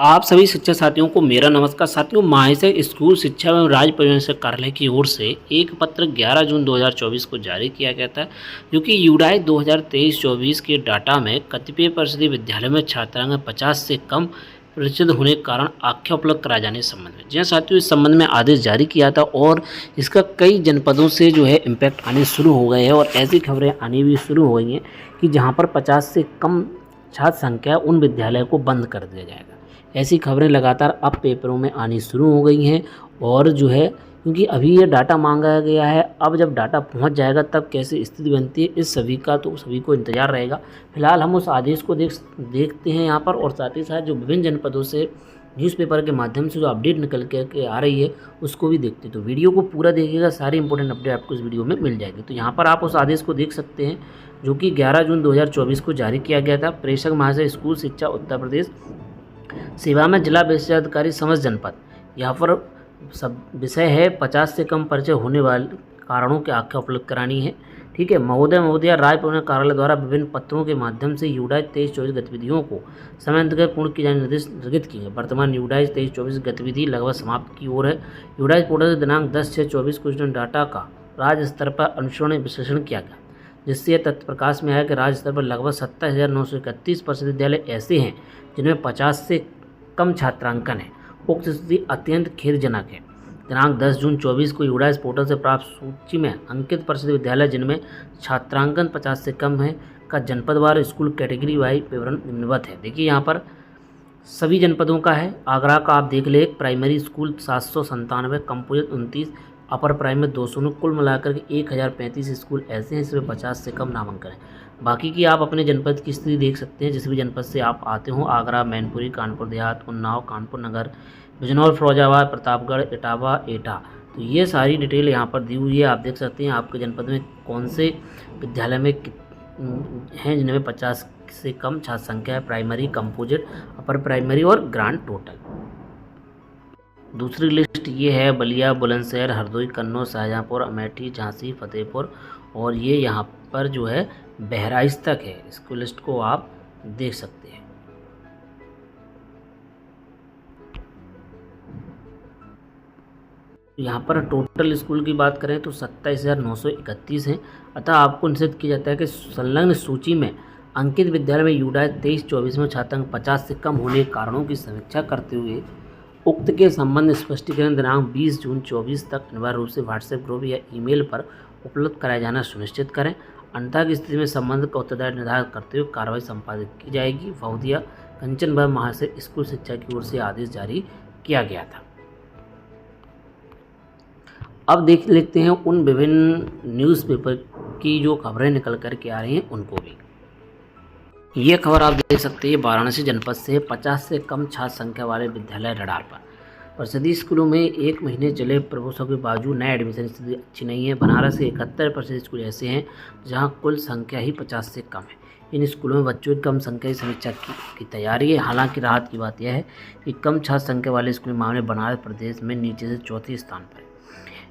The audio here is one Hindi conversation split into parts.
आप सभी शिक्षा साथियों को मेरा नमस्कार। साथियों, महाशय स्कूल शिक्षा एवं राज्य परिवहन कार्यालय की ओर से एक पत्र 11 जून 2024 को जारी किया गया था, जो कि यूडाई 2023-24 के डाटा में कतिपय परिषदीय विद्यालयों में छात्रांक 50 से कम प्रतिशत होने के कारण आख्या उपलब्ध कराए जाने के संबंध में। जी हाँ साथियों, इस संबंध में आदेश जारी किया था और इसका कई जनपदों से जो है इम्पैक्ट आने शुरू हो गए हैं और ऐसी खबरें आनी भी शुरू हो गई हैं कि जहाँ पर 50 से कम छात्र संख्या उन विद्यालयों को बंद कर दिया जाएगा। ऐसी खबरें लगातार अब पेपरों में आनी शुरू हो गई हैं और जो है क्योंकि अभी ये डाटा मांगा गया है, अब जब डाटा पहुंच जाएगा तब कैसी स्थिति बनती है इस सभी का तो सभी को इंतज़ार रहेगा। फिलहाल हम उस आदेश को देखते हैं यहाँ पर और साथ ही साथ जो विभिन्न जनपदों से न्यूज़पेपर के माध्यम से जो अपडेट निकल के आ रही है उसको भी देखते हैं। तो वीडियो को पूरा देखिएगा, सारी इंपॉर्टेंट अपडेट आपको इस वीडियो में मिल जाएगी। तो यहाँ पर आप उस आदेश को देख सकते हैं जो कि 11 जून 2024 को जारी किया गया था। प्रेषक महाशय स्कूल शिक्षा उत्तर प्रदेश सेवा में जिला विशेषाधिकारी समस्त जनपद। यहाँ पर सब विषय है 50 से कम परिचय होने वाले कारणों की आख्या उपलब्ध करानी है। ठीक है, महोदया राज्य परिवहन कार्यालय द्वारा विभिन्न पत्रों के माध्यम से यूडाई 23-24 गतिविधियों को समयान्तर्गत पूर्ण किए जाने निर्देश निर्गत किए हैं। वर्तमान यूडाई 23-24 गतिविधि लगभग समाप्त की ओर है। यूडाई पोर्टल से दिनांक 10/6/24 को स्टूडेंट डाटा का राज्य स्तर पर अनुश्रवण विश्लेषण किया गया, जिससे यह तथ्य प्रकाश में आया कि राज्य स्तर पर लगभग 27,931 परिषद विद्यालय ऐसे हैं जिनमें 50 से कम छात्रांकन है। उक्त स्थिति अत्यंत खेदजनक है। दिनांक 10 जून 24 को यूडाइस पोर्टल से प्राप्त सूची में अंकित परिषद विद्यालय जिनमें छात्रांकन 50 से कम है का जनपदवार स्कूल कैटेगरी वाइज विवरण निम्नवत है। देखिए यहाँ पर सभी जनपदों का है। आगरा का आप देख ले, primary school 797, composite 29, upper primary 200, कुल मिलाकर के 1035 स्कूल ऐसे हैं जिसमें 50 से कम नामांकन है। बाकी की आप अपने जनपद की स्थिति देख सकते हैं, जिस भी जनपद से आप आते हो, आगरा, मैनपुरी, कानपुर देहात, उन्नाव, कानपुर नगर, बिजनौर, फिरोजाबाद, प्रतापगढ़, इटावा, एटा। तो ये सारी डिटेल यहाँ पर दी हुई है। आप देख सकते हैं आपके जनपद में कौन से विद्यालय में हैं जिनमें 50 से कम छात्र संख्या है, प्राइमरी, कंपोजिट, अपर प्राइमरी और ग्रांड टोटल। दूसरी लिस्ट ये है बलिया, बुलंदशहर, हरदोई, कन्नौज, शाहजहाँपुर, अमेठी, झांसी, फतेहपुर और ये यहाँ पर जो है बहराइच तक है। इसको लिस्ट को आप देख सकते हैं। यहाँ पर टोटल स्कूल की बात करें तो 27,931 हैं। अतः आपको निश्चित किया जाता है कि संलग्न सूची में अंकित विद्यालय में यूडाई 23-24 में छात्रांक 50 से कम होने के कारणों की समीक्षा करते हुए उक्त के संबंध स्पष्टीकरण दिनांक 20 जून 24 तक अनिवार्य रूप से व्हाट्सएप ग्रुप या ईमेल पर उपलब्ध कराया जाना सुनिश्चित करें। अन्यथा की स्थिति में संबंध का उत्तरदायित्व निर्धारित करते हुए कार्रवाई संपादित की जाएगी। महोदया कंचन भाई महाशय स्कूल शिक्षा की ओर से आदेश जारी किया गया था। अब देख लेते हैं उन विभिन्न न्यूज़पेपर की जो खबरें निकल कर के आ रही हैं उनको भी। ये खबर आप देख सकते हैं वाराणसी जनपद से 50 से कम छात्र संख्या वाले विद्यालय रडार पर। परिषदीय स्कूलों में 1 महीने चले प्रवेशों के बावजूद नए एडमिशन स्थिति अच्छी नहीं है। बनारस के 71% स्कूल ऐसे हैं जहां कुल संख्या ही 50 से कम है। इन स्कूलों में बच्चों की कम संख्या की समीक्षा की तैयारी है। हालांकि राहत की बात यह है कि कम छात्र संख्या वाले स्कूल मामले बनारस प्रदेश में नीचे से चौथे स्थान पर है।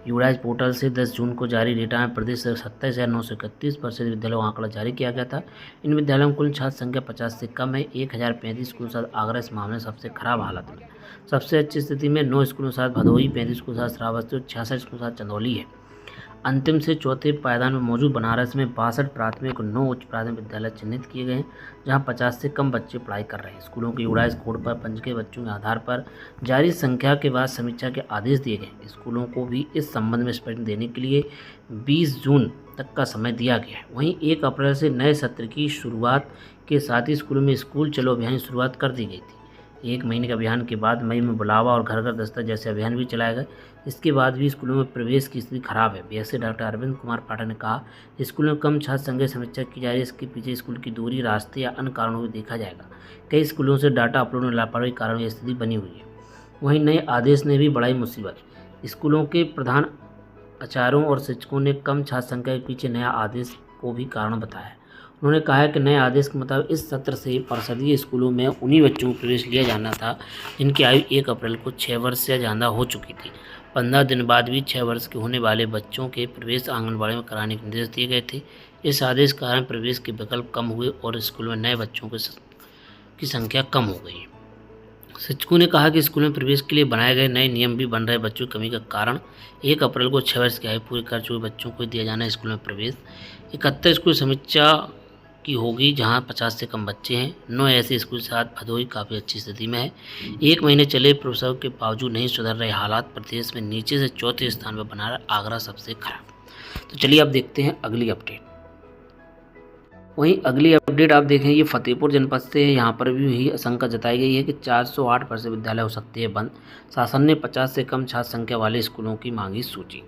यूडाइस पोर्टल से 10 जून को जारी डेटा में प्रदेश से 27,931 परिषद विद्यालयों का आंकड़ा जारी किया गया था। इन विद्यालयों में कुल छात्र संख्या 50 से कम है। 1035 स्कूलों के साथ आगरा इस मामले में सबसे खराब हालत में। सबसे अच्छी स्थिति में 9 स्कूलों के साथ भदोही, 35 स्कूलों के साथ श्रावस्ती और 66 स्कूलों के साथ चंदौली है। अंतिम से चौथे पायदान में मौजूद बनारस में 62 प्राथमिक और 9 उच्च प्राथमिक विद्यालय चिन्हित किए गए हैं जहां 50 से कम बच्चे पढ़ाई कर रहे हैं। स्कूलों के यूडाइस कोड पर पंजीकृत बच्चों के आधार पर जारी संख्या के बाद समीक्षा के आदेश दिए गए। स्कूलों को भी इस संबंध में स्पष्टीकरण देने के लिए 20 जून तक का समय दिया गया है। वहीं 1 अप्रैल से नए सत्र की शुरुआत के साथ ही स्कूलों में स्कूल चलो अभियान की शुरुआत कर दी गई थी। 1 महीने के अभियान के बाद मई में बुलावा और घर घर दस्तक जैसे अभियान भी चलाए गए। इसके बाद भी स्कूलों में प्रवेश की स्थिति खराब है। बीएससी डॉक्टर अरविंद कुमार पाठक ने कहा, स्कूलों में कम छात्र संख्या समीक्षा की जा रही है। इसके पीछे स्कूल की दूरी, रास्ते या अन्य कारणों को देखा जाएगा। कई स्कूलों से डाटा अपलोड में लापरवाही कारण यह स्थिति बनी हुई है। वहीं नए आदेश ने भी बढ़ाई मुसीबत। स्कूलों के प्रधान आचार्यों और शिक्षकों ने कम छात्र संख्या के पीछे नया आदेश को भी कारण बताया। उन्होंने कहा है कि नए आदेश के मुताबिक इस सत्र से परिषदीय स्कूलों में उन्हीं बच्चों को प्रवेश लिया जाना था जिनकी आयु 1 अप्रैल को 6 वर्ष से ज़्यादा हो चुकी थी। 15 दिन बाद भी 6 वर्ष के होने वाले बच्चों के प्रवेश आंगनबाड़ी में कराने के निर्देश दिए गए थे। इस आदेश के कारण प्रवेश के विकल्प कम हुए और स्कूल में नए बच्चों की संख्या कम हो गई। शिक्षकों ने कहा कि स्कूल में प्रवेश के लिए बनाए गए नए नियम भी बन रहे बच्चों की कमी के कारण 1 अप्रैल को 6 वर्ष की आयु पूरी कर चुके बच्चों को दिया जाना है स्कूल में प्रवेश। 71 स्कूल समीक्षा की होगी जहां 50 से कम बच्चे हैं। 9 ऐसे स्कूल साथ भदोही काफ़ी अच्छी स्थिति में है। 1 महीने चले प्रसव के बावजूद नहीं सुधर रहे हालात। प्रदेश में नीचे से चौथे स्थान पर बना रहा आगरा सबसे खराब। तो चलिए अब देखते हैं अगली अपडेट। वहीं अगली अपडेट आप देखें, ये फतेहपुर जनपद से है। यहाँ पर भी यही आशंका जताई गई है कि 408 फर्जी विद्यालय हो सकते हैं बंद। शासन ने 50 से कम छात्र संख्या वाले स्कूलों की मांगी सूची।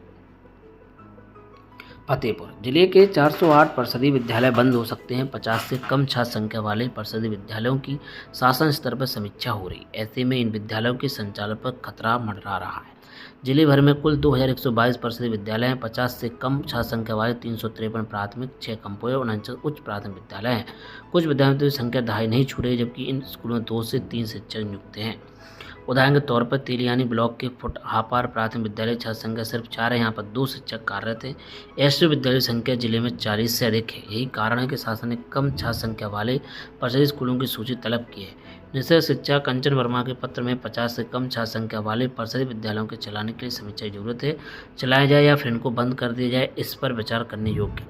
फतेहपुर जिले के 408 फर्जी विद्यालय बंद हो सकते हैं। 50 से कम छात्र संख्या वाले फर्जी विद्यालयों की शासन स्तर पर समीक्षा हो रही। ऐसे में इन विद्यालयों के संचालन पर खतरा मंडरा रहा है। जिले भर में कुल 2122 फर्जी विद्यालय हैं। 50 से कम छात्र संख्या वाले 353 प्राथमिक, 6 कम्पोज और 49 उच्च प्राथमिक विद्यालय हैं। कुछ विद्यालयों की संख्या 2.5 नहीं छू रही, जबकि इन स्कूलों में 2 से 3 शिक्षक नियुक्त हैं। उदाहरण के तौर पर तेलियानी ब्लॉक के फुटहापार प्राथमिक विद्यालय छात्र संख्या सिर्फ 4 है। यहाँ पर 2 शिक्षक कार्यरत हैं। ऐसे विद्यालय की संख्या जिले में 40 से अधिक है। यही कारण है कि शासन ने कम छात्र संख्या वाले फर्जी स्कूलों की सूची तलब की है। निश्चय शिक्षा कंचन वर्मा के पत्र में 50 से कम छात्र संख्या वाले फर्जी विद्यालयों के चलाने के लिए समीक्षा की जरूरत है। चलाया जाए या फिर इनको बंद कर दिया जाए, इस पर विचार करने योग्य।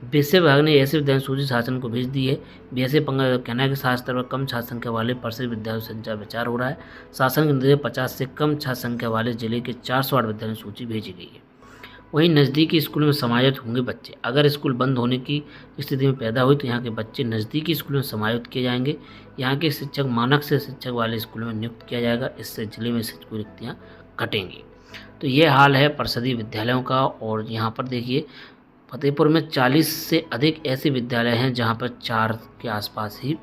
विषय विभाग ने ऐसे विद्यालय सूची शासन को भेज दी है। बीएसए पंगा का कहना है कि शासन स्तर पर कम छात्र संख्या वाले फर्जी विद्यालयों से संचार विचार हो रहा है। शासन के निर्देश 50 से कम छात्र संख्या वाले जिले के 408 विद्यालयों सूची भेजी गई है। वहीं नज़दीकी स्कूलों में समायोजित होंगे बच्चे। अगर स्कूल बंद होने की स्थिति में पैदा हुई तो यहाँ के बच्चे नज़दीकी स्कूलों में समायोजित किए जाएंगे। यहाँ के शिक्षक मानक से शिक्षक वाले स्कूलों में नियुक्त किया जाएगा। इससे जिले में शिक्षकों की रिक्तियाँ घटेंगी। तो ये हाल है फर्जी विद्यालयों का। और यहाँ पर देखिए, फतेहपुर में 40 से अधिक ऐसे विद्यालय हैं जहाँ पर 4 के आसपास ही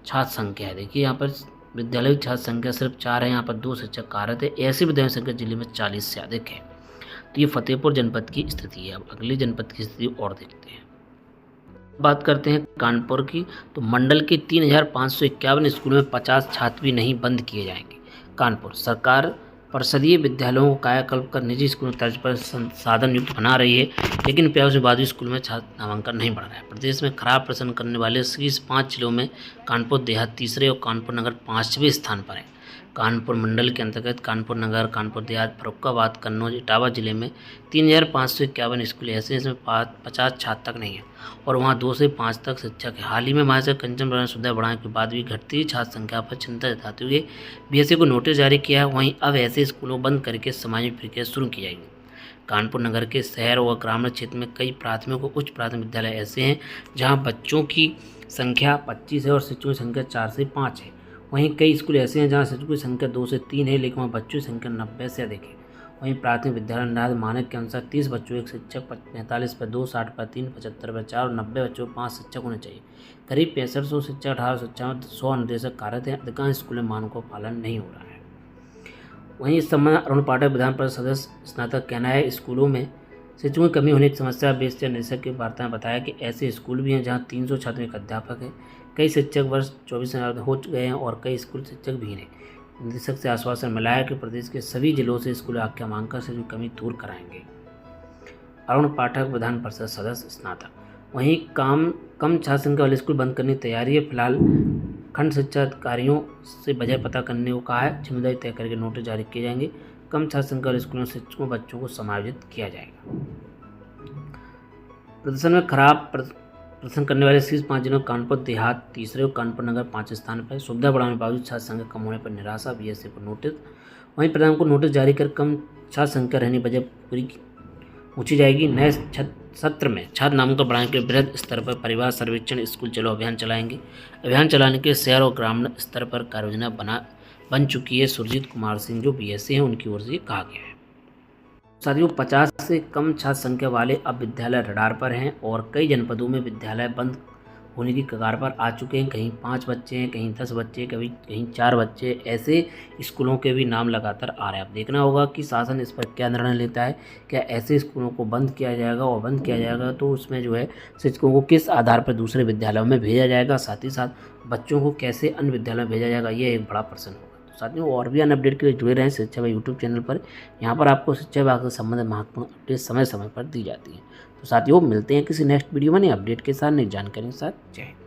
छात्र संख्या है। देखिए यहाँ पर विद्यालय की छात्र संख्या सिर्फ 4 है। यहाँ पर 2 शिक्षक कार्यरत है। ऐसे विद्यालयों की संख्या जिले में 40 से अधिक है। तो ये फतेहपुर जनपद की स्थिति है। अब अगले जनपद की स्थिति और देखते हैं। बात करते हैं कानपुर की। तो मंडल के 3551 स्कूलों में 50 छात्र भी नहीं बंद किए जाएंगे। कानपुर सरकार परिषदीय विद्यालयों को कायाकल्प कर निजी स्कूलों तर्ज पर संसाधन युक्त बना रही है, लेकिन प्रयास के बाद भी स्कूल में छात्र नामांकन नहीं बढ़ रहा है। प्रदेश में खराब प्रदर्शन करने वाले शीर्ष 5 जिलों में कानपुर देहात तीसरे और कानपुर नगर 5वें स्थान पर है। कानपुर मंडल के अंतर्गत कानपुर नगर, कानपुर देहात, फर्रुखाबाद, कन्नौज, इटावा जिले में 3551 स्कूल ऐसे हैं जिसमें 50 छात्र तक नहीं है और वहाँ 2 से 5 तक शिक्षक है। हाल ही में महाराष्ट्र कंचन वर्मा सुविधा बढ़ाने के बाद भी घटती छात्र संख्या पर चिंता जताते हुए बीएसए को नोटिस जारी किया है। वहीं अब ऐसे स्कूलों बंद करके सामाजिक प्रक्रिया शुरू की जाएगी। कानपुर नगर के शहर और ग्रामीण क्षेत्र में कई प्राथमिक और उच्च प्राथमिक विद्यालय ऐसे हैं जहाँ बच्चों की संख्या 25 है और शिक्षकों की संख्या 4 से 5 है। वहीं कई स्कूल ऐसे हैं जहां शिक्षकों की संख्या 2 से 3 है, लेकिन वहाँ बच्चों की संख्या 90 से अधिक है। वहीं प्राथमिक विद्यालय निर्धारित मानक के अनुसार 30 बच्चों एक शिक्षक, 45 पर 2, 60 पर 3, 75 पर 4 और 90 बच्चों पर 5 शिक्षक होने चाहिए। करीब 6500 शिक्षक, 1855 100 अनुदेशक कार्यरत हैं। अधिकांश स्कूलों में मानकों का पालन नहीं हो रहा है। वहीं इस संबंध अरुण पाठक विधान परिषद सदस्य स्नातक कहना है, स्कूलों में शिक्षकों की कमी होने की समस्या बेस्टर निदेशक की वार्ता में बताया कि ऐसे स्कूल भी हैं जहां 300 छात्र एक अध्यापक है। कई शिक्षक वर्ष 24 हो गए हैं और कई स्कूल शिक्षक भी हैं। निदेशक से आश्वासन मिला है कि प्रदेश के सभी जिलों से स्कूल आज्ञा मांगकर से कमी दूर कराएंगे। अरुण पाठक विधान परिषद सदस्य स्नातक। वहीं कम छात्र संख्या वाले स्कूल बंद करने की तैयारी है। फिलहाल खंड शिक्षा अधिकारियों से वजह पता करने को कहा है। जिम्मेदारी तय करके नोटिस जारी किए जाएंगे। कम छात्र संख्या वाले स्कूलों में शिक्षकों बच्चों को समायोजित किया जाएगा। प्रदर्शन में खराब प्रदर्शन करने वाले शीर्ष 5 जिलों कानपुर देहात तीसरे और कानपुर नगर 5 स्थान पर। सुविधा बढ़ाने के बावजूद छात्र संख्या कम होने पर निराशा, बीएसए को नोटिस। वहीं प्रधान को नोटिस जारी कर कम छात्र संख्या रहने बजाय पूरी पूछी जाएगी। नए सत्र में छात्र नामों को बढ़ाने के लिए वृहद स्तर पर परिवार सर्वेक्षण स्कूल चलो अभियान चलाएंगे। अभियान चलाने के शहर और ग्रामीण स्तर पर कार्ययोजना बन चुकी है। सुरजीत कुमार सिंह जो बीएसए हैं उनकी ओर से कहा गया है। साथियों, 50 से कम छात्र संख्या वाले अब विद्यालय रडार पर हैं और कई जनपदों में विद्यालय बंद होने की कगार पर आ चुके हैं। कहीं 5 बच्चे हैं, कहीं 10 बच्चे, कहीं 4 बच्चे। ऐसे स्कूलों के भी नाम लगातार आ रहे हैं। अब देखना होगा कि शासन इस पर क्या निर्णय लेता है। क्या ऐसे स्कूलों को बंद किया जाएगा और बंद किया जाएगा तो उसमें जो है शिक्षकों को किस आधार पर दूसरे विद्यालयों में भेजा जाएगा, साथ ही साथ बच्चों को कैसे अन्य विद्यालयों में भेजा जाएगा, ये एक बड़ा प्रश्न होगा। साथियों, और भी अन्य अपडेट के लिए जुड़े रहें शिक्षा विभाग यूट्यूब चैनल पर। यहाँ पर आपको शिक्षा विभाग से संबंधित महत्वपूर्ण अपडेट समय समय पर दी जाती है। तो साथियों, मिलते हैं किसी नेक्स्ट वीडियो में नई अपडेट के साथ, नई जानकारी के साथ। जय हिंद।